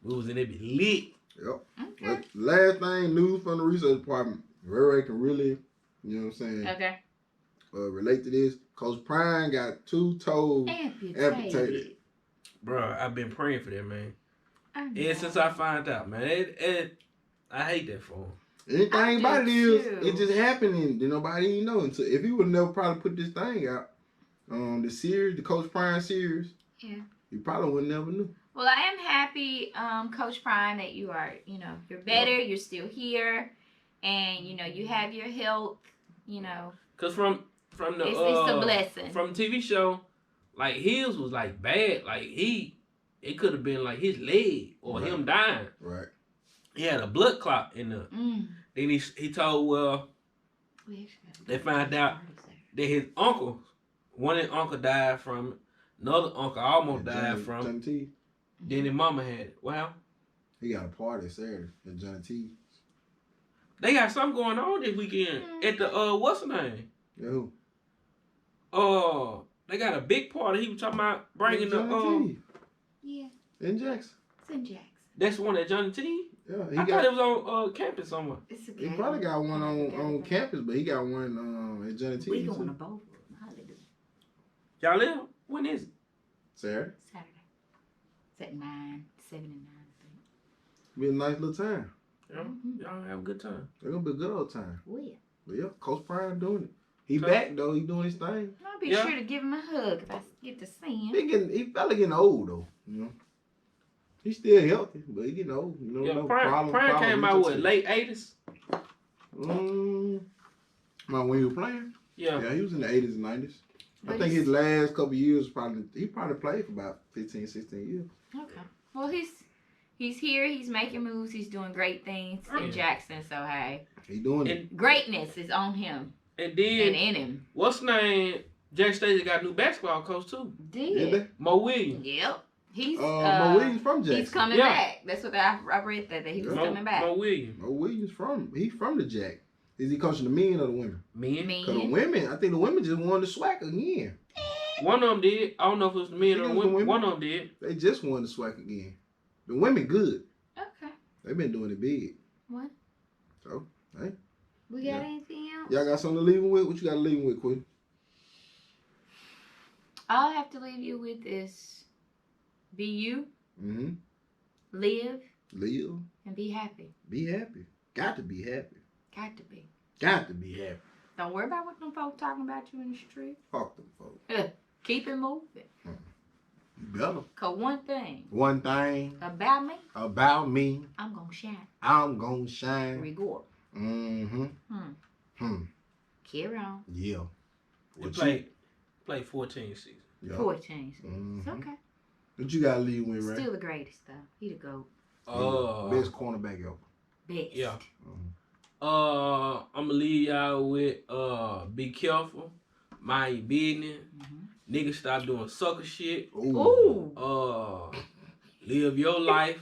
we was in there be lit. Yep. Okay. But last thing, news from the research department. Ray can really, you know what I'm saying, Okay. relate to this. Coach Prime got 2 toes amputated. Bro, I've been praying for that, man. And Since I found out, man. I hate that for him. Anything about it is, it just happened and nobody even know. Until if he would never probably put this thing out, the series, the Coach Prime series, yeah, you probably would never knew. Well, I am happy, Coach Prime, that you are, you're better, you're still here, and you have your health, Cause from the it's a blessing. From the TV show, like his was like bad, like it could have been like his leg or him dying. Right. He had a blood clot in the. Then he told they found out that his uncle, one of his uncle died from it. Another uncle almost died from it. T. Then his mama had it. Well, he got a party Saturday at Johnny T. They got something going on this weekend at the what's the name? Yeah, who? They got a big party. He was talking about bringing the Yeah. In Jackson. It's in Jackson. That's one at Johnny T. Yeah, I thought it was on campus somewhere. It's a He probably got one on campus, but he got one at Johnny T. We going to both of them. Hallelujah. Y'all live? When is it? Saturday. It's at 9, 7 and 9, I think. Be a nice little time. Yeah, y'all have a good time. It's gonna be a good old time. Well, But yeah, Coach Prime doing it. He back though. He doing his thing. I'll be sure to give him a hug if I get to see him. He fella getting old though. He's still healthy, but he getting old. Prime came out with late 80s. When he was playing. Yeah, he was in the 80s and 90s. I think his last couple years he probably played for about 15, 16 years. Okay. Well, he's here. He's making moves. He's doing great things in Jackson. So hey, he doing it. Greatness is on him. And then and in him. What's the name? Jack Stacey got a new basketball coach too. Did Mo Williams. Yep. He's Mo Williams from Jackson. He's coming back. That's what I read that he was coming back. Mo Williams. Mo Williams from the Jack. Is he coaching the men or the women? Men. Because the women, I think the women just won the SWAC again. One of them did. I don't know if it was the men or the women. One of them did. They just won the SWAC again. The women good. Okay. They've been doing it big. What? So, hey. We got anything else? Y'all got something to leave them with? What you got to leave them with, Quinn? All I have to leave you with is be you. Mm-hmm. Live. And be happy. Be happy. Got to be happy. Got to be. Got to be happy. Don't worry about what them folks talking about you in the street. Fuck them folks. Keep it moving. You better. Cause one thing about me, I'm gonna shine. I'm gonna shine. Regard. Mm-hmm. Carry on. Yeah. Play 14 seasons. Yeah. 14. It's okay. What you gotta leave with, right? Still the greatest though. He the GOAT. Best cornerback ever. Best. Yeah. I'm gonna leave y'all with be careful, mind your business. Niggas stop doing sucker shit. Ooh. Live your life.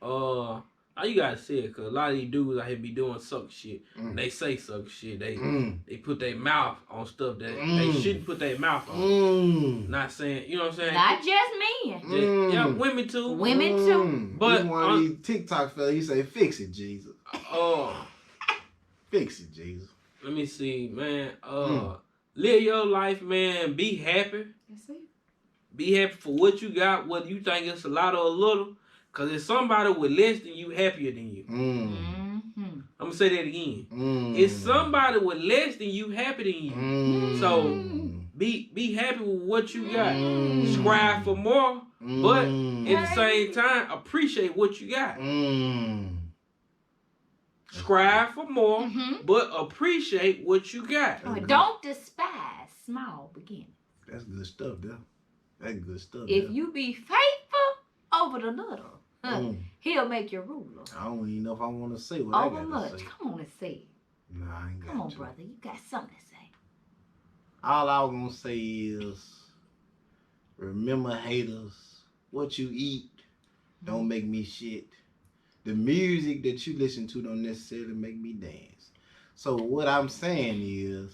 All you gotta say it, cause a lot of these dudes out here be doing sucker shit. They say sucker shit. They put their mouth on stuff that they shouldn't put their mouth on. Not saying, you know what I'm saying? Not just men. Yeah, women too. Women too. But one of these TikTok fellas, he say, "Fix it, Jesus." Fix it, Jesus. Let me see, man. Live your life, man. Be happy. That's it. Be happy for what you got, whether you think it's a lot or a little. Because if somebody with less than you happier than you. I'm going to say that again. If somebody with less than you happier than you. So be happy with what you got. Strive for more. But at the same time, appreciate what you got. strive for more, Mhm. but appreciate what you got. Don't despise small beginnings. That's good stuff, though. That's good stuff. If you be faithful over the little, Mm. he'll make you ruler. I don't even know if I want to say what Over I got much. to say. Come on and say it. Nah, I ain't got Come on, to. brother. You got something to say. All I was going to say is, remember, haters, what you eat don't make me shit. The music that you listen to don't necessarily make me dance. So what I'm saying is,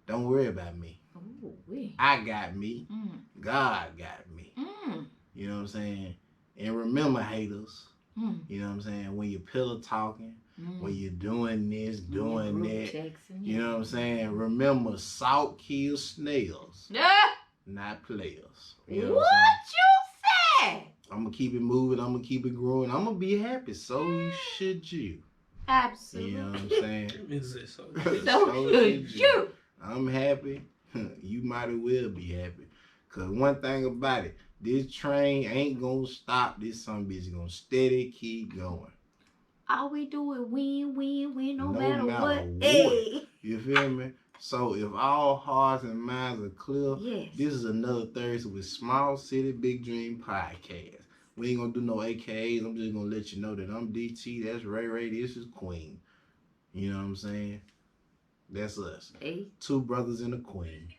don't worry about me. Ooh, wee. I got me. Mm. God got me. Mm. You know what I'm saying? And remember, haters, Mm. you know what I'm saying? When you're pillow talking, Mm. when you're doing this, doing that, Jackson, you know what I'm saying? Remember, salt kills snails, Ah, not players. You know what you said? I'm going to keep it moving. I'm going to keep it growing. I'm going to be happy. So should you. Absolutely. You know what I'm saying? Is it so? So should you. I'm happy. You might as well be happy. Because one thing about it, this train ain't going to stop. This son bitch going to steady keep going. All we do is win, win, win, no matter what. what. Hey. You feel me? So if all hearts and minds are clear, Yes. this is another Thursday with Small City Big Dream Podcast. We ain't gonna do no AKAs. I'm just gonna let you know that I'm DT. That's Ray Ray. This is Queen. You know what I'm saying? That's us. Hey. 2 brothers and a queen.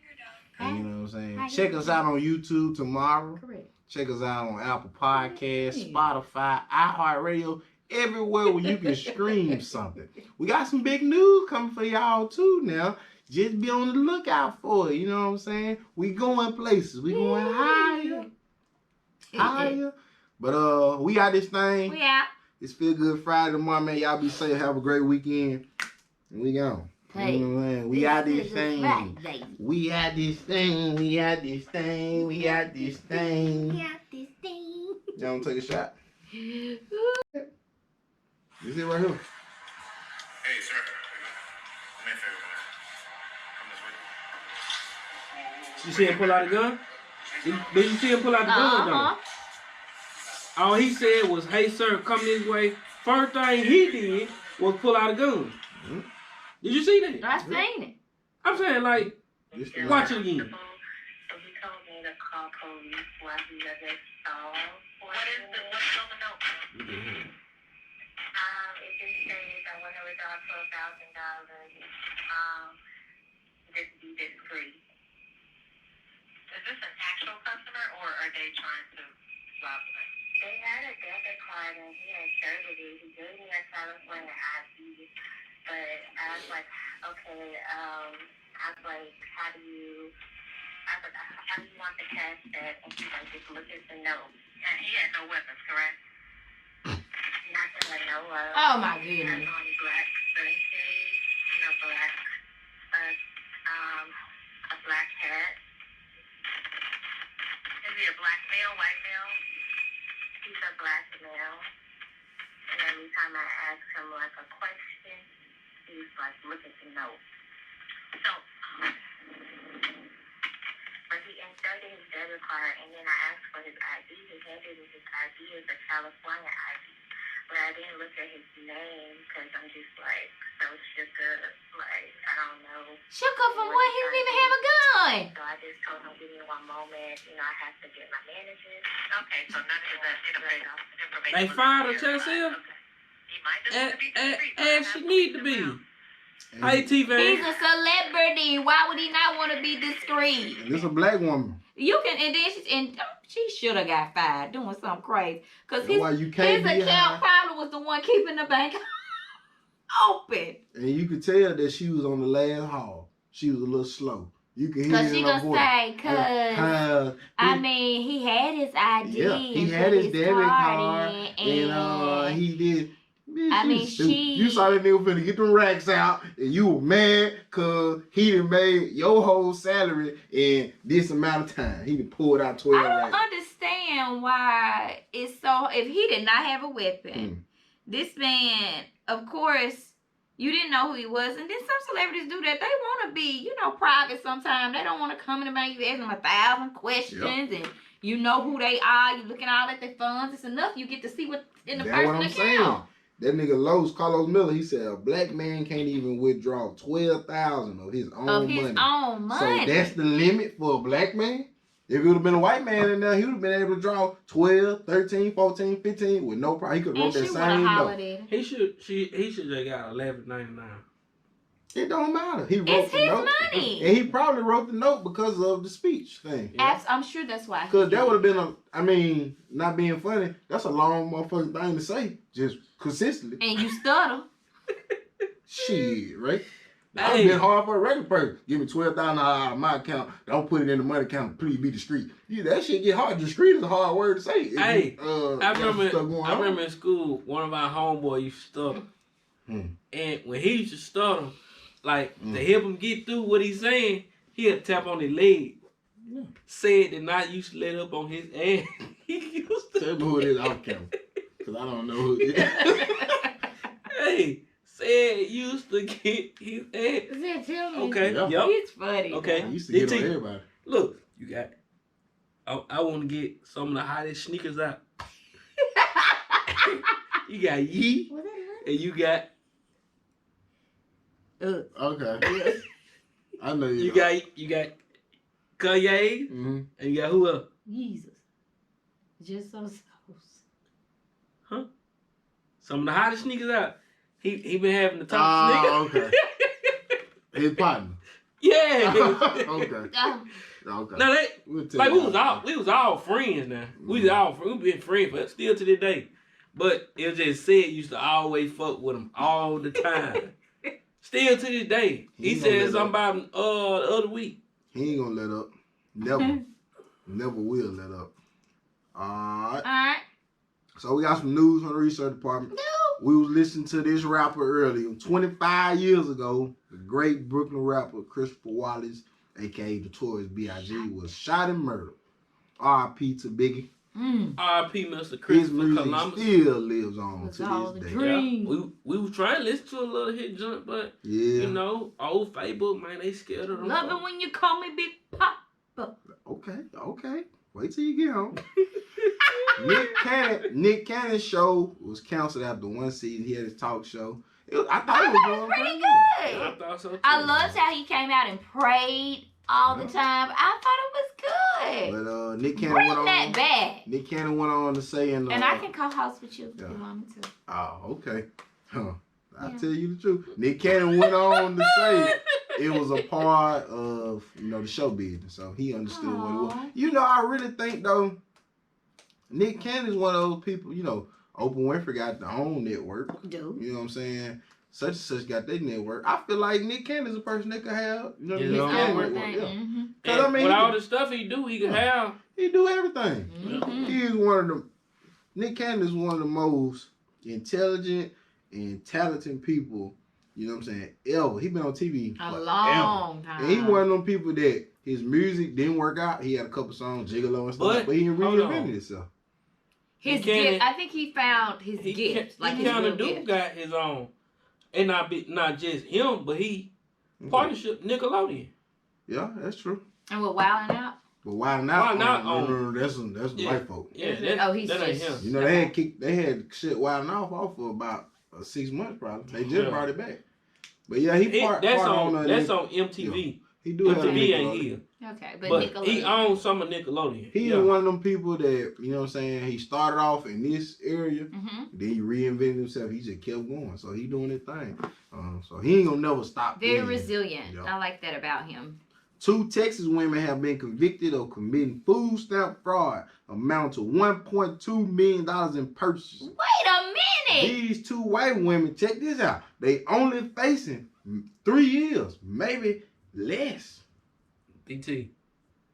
And you know what I'm saying? Hi. Check us out on YouTube tomorrow. Correct. Check us out on Apple Podcasts, Spotify, iHeartRadio, everywhere where you can stream something. We got some big news coming for y'all too now. Just be on the lookout for it. You know what I'm saying? We going places. We going higher. Higher. But we got this thing. We out. It's Feel Good Friday tomorrow, man. Y'all be safe. Have a great weekend. And we gone. Hey, you know what I'm saying? We got this thing. Friday. We got this thing. We got this thing. We got this thing. We got this thing. Y'all wanna take a shot? This it right here. Hey, sir. Do me a favor, man. Come this way. You see him pull out a gun? Did you see him pull out the gun, though? All he said was, "Hey, sir, come this way." First thing he did was pull out a gun. Mm-hmm. Did you see that? I seen it. I'm saying, like, watch it again. So he told me to call police while he was at stall. What's on the note? It just says I want to withdraw $12,000. Just be discreet. Is this an actual customer, or are they trying to rob them? They had a debit card and he inserted it. He gave me a California ID, but I was like, okay, how do you want the cash back? And he's like, just look at the note. And he had no weapons, correct? Not that I know of. Oh my He has goodness. on black sunshades, a black hat. Is he a black male, white male? He's a black male. And every time I ask him like a question, he's like, look at the note. So, But he inserted his debit card, and then I asked for his ID. He handed me his ID as a California ID. But I didn't look at his name because I'm just like so shook up. Like, I don't know. Shook up from what? He didn't even have a gun. So I just told him, give me one moment. You know, I have to get my manager. okay, so none of that information. They was fired her, verified. Chelsea? Okay. He might just want to be discreet, but As I she have need to him be. out. Hey, He's T-Van. a celebrity. Why would he not want to be discreet? And this a black woman. You can, and then she should have got fired doing something crazy. Cause That's why you can't his be account high. probably was the one keeping the bank open. And you could tell that she was on the last haul. She was a little slow. You can hear Cause it she in her gonna voice. say, cause I mean, he had his ID. Yeah, he and had put his debit card, in, and he did. Man, I she mean, was stupid. she- You saw that nigga finna get them racks out, and you were mad cause he done made your whole salary in this amount of time. He done pulled out 12 I don't racks. understand why it's so. If he did not have a weapon, Mm. this man, of course, you didn't know who he was, and then some celebrities do that. They want to be, private. Sometimes they don't want to come in the bank. You ask them 1,000 questions, and you know who they are. You looking all at their funds. It's enough. You get to see what in the That's what person's I'm saying. account. That nigga Carlos Miller, he said a black man can't even withdraw $12,000 of his own money. So that's the limit for a black man? If it would have been a white man in there, he would have been able to draw 12, 13, 14, 15 with no problem. He could wrote that same note. He should have got $11.99. It don't matter. He wrote the note. Money. And he probably wrote the note because of the speech thing. Yeah. I'm sure that's why. Because that would have been not being funny, that's a long motherfucking thing to say. Just consistently. And you stutter. Shit, right? That would have been hard for a regular person. Give me $12,000 out of my account. Don't put it in the money account. Please be discreet. Yeah, that shit get hard. Discreet is a hard word to say. Hey, I remember in school, one of our homeboys used to stutter. And when he used to stutter, like, to help him get through what he's saying, he'd tap on his leg. Yeah. Said that not used to let up on his ass. He used to. Tell me who it is off camera. Because I don't know who it is. Hey, said used to get his ass. Tell me. Okay, yeah. yep. It's funny. Okay. He used to get on everybody. Look, you got, I want to get some of the hottest sneakers out. You got Yee, and you got. Okay. I know you. You got Kanye, and you got who else? Jesus. Just so. Huh? Some of the hottest sneakers out. He been having the top sneakers. Okay. His partner. Yeah. Okay. Okay. Now we was all friends now. We been friends, but still to this day. But it just said used to always fuck with him all the time. Still to this day. He said something about him the other week. He ain't gonna let up. Never. Never will let up. Alright. So we got some news from the research department. We was listening to this rapper earlier. 25 years ago, the great Brooklyn rapper Christopher Wallace, a.k.a. Notorious B.I.G., was shot and murdered. R.I.P. to Biggie. R.I.P. Mr. Christopher Columbus. His music still lives on to this day. Yeah. We was trying to listen to a little hit junk, but you know, old Facebook, man, they scared of them. Love it when you call me Big Papa. Okay. Wait till you get home. Nick Cannon's show was canceled after one season. He had his talk show. I thought it was going pretty good. Yeah, I thought so too. I loved how he came out and prayed all the time. I thought it was good. But Nick Cannon went on. That bad. Nick Cannon went on to say, and I can co-host with you if you want me to. Oh, okay. I'll tell you the truth. Nick Cannon went on to say it was a part of the show business, so he understood what it was. I really think though, Nick Cannon is one of those people. Oprah Winfrey got their own network. Dude. You know what I'm saying? Such and such got their network. I feel like Nick Cannon is a person that could have, his own network. Yeah. With all the stuff he do, he can have. He do everything. He is one of the. Nick Cannon is one of the most intelligent and talented people. You know what I'm saying? Ever. He been on TV a long time. And he one of them people that his music didn't work out. He had a couple songs, Gigolo and stuff, but he reinvented himself. His gift, I think he found his gift. He kind of do got his own. And not just him, but he partnership Nickelodeon. Yeah, that's true. And with Wildin' Out? But Wildin' Out, no, that's white folk. Yeah, that ain't him. They had shit Wildin' Out off for about 6 months probably. They just brought it back. But yeah, that's on MTV. Yeah. He do have MTV ain't here. Okay, but Nickelodeon. He owns some of Nickelodeon. He is one of them people that, you know what I'm saying, he started off in this area, then he reinvented himself. He just kept going. So he doing his thing. So he ain't gonna never stop. Very resilient. I like that about him. 2 Texas women have been convicted of committing food stamp fraud, amount to $1.2 million in purchases. Wait a minute! These 2 white women, check this out, they only facing 3 years, maybe less. DT.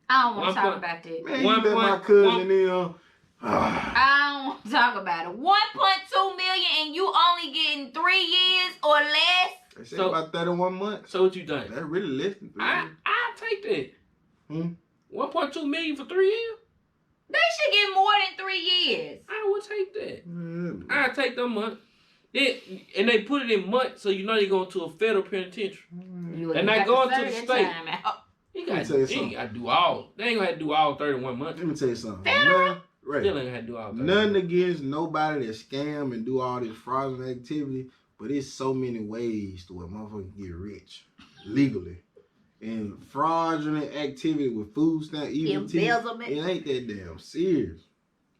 I don't want to talk about that. Man, you let my cousin in. I don't want to talk about it. 1.2 million and you only getting 3 years or less? They say about 31 months. So what you think? That's really less than 3 years. I'll take that. 1.2 million for 3 years? They should get more than 3 years. I would take that. I'll take them months. And they put it in months, so they're going to a federal penitentiary. And not going to the state. They ain't got to do all 31 months. Let me tell you something. Right. Still ain't had to do all that. Nothing against nobody that scam and do all this fraudulent activity, but it's so many ways to where motherfuckers get rich legally. And fraudulent activity with food stamp, Embezzlement. it ain't that damn serious.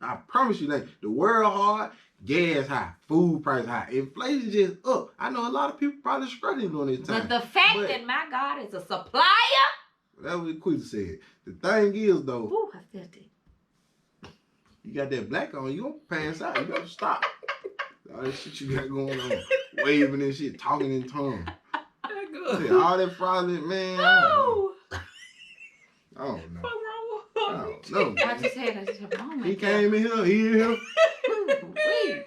I promise you that. The world hard, gas high, food price high, inflation just up. I know a lot of people probably struggling during this time. But the fact that my God is a supplier. That's what Quita said. The thing is though, Ooh, I felt it. you got that black on, you gonna pass out. You gotta stop. All that shit you got going on, waving and shit, talking in tongues. All that fraudulent, man. Ooh. I don't know. What's wrong I with don't know. I just had a moment. He came in here. He in here. Ooh-wee.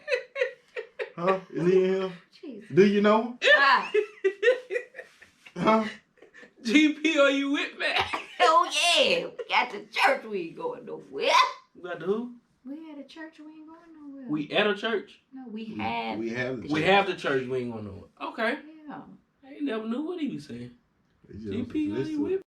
Huh? Is he in here? Jesus. Do you know him? Ah. Huh? GP, are you with me? Oh yeah, we got to church. We ain't going nowhere. We got the who? We at a church. We ain't going nowhere. We at a church? No, we have. We have the We have the church. We ain't going nowhere. Okay. Yeah. I ain't never knew what he was saying. It's just- GP, are listen. you with me?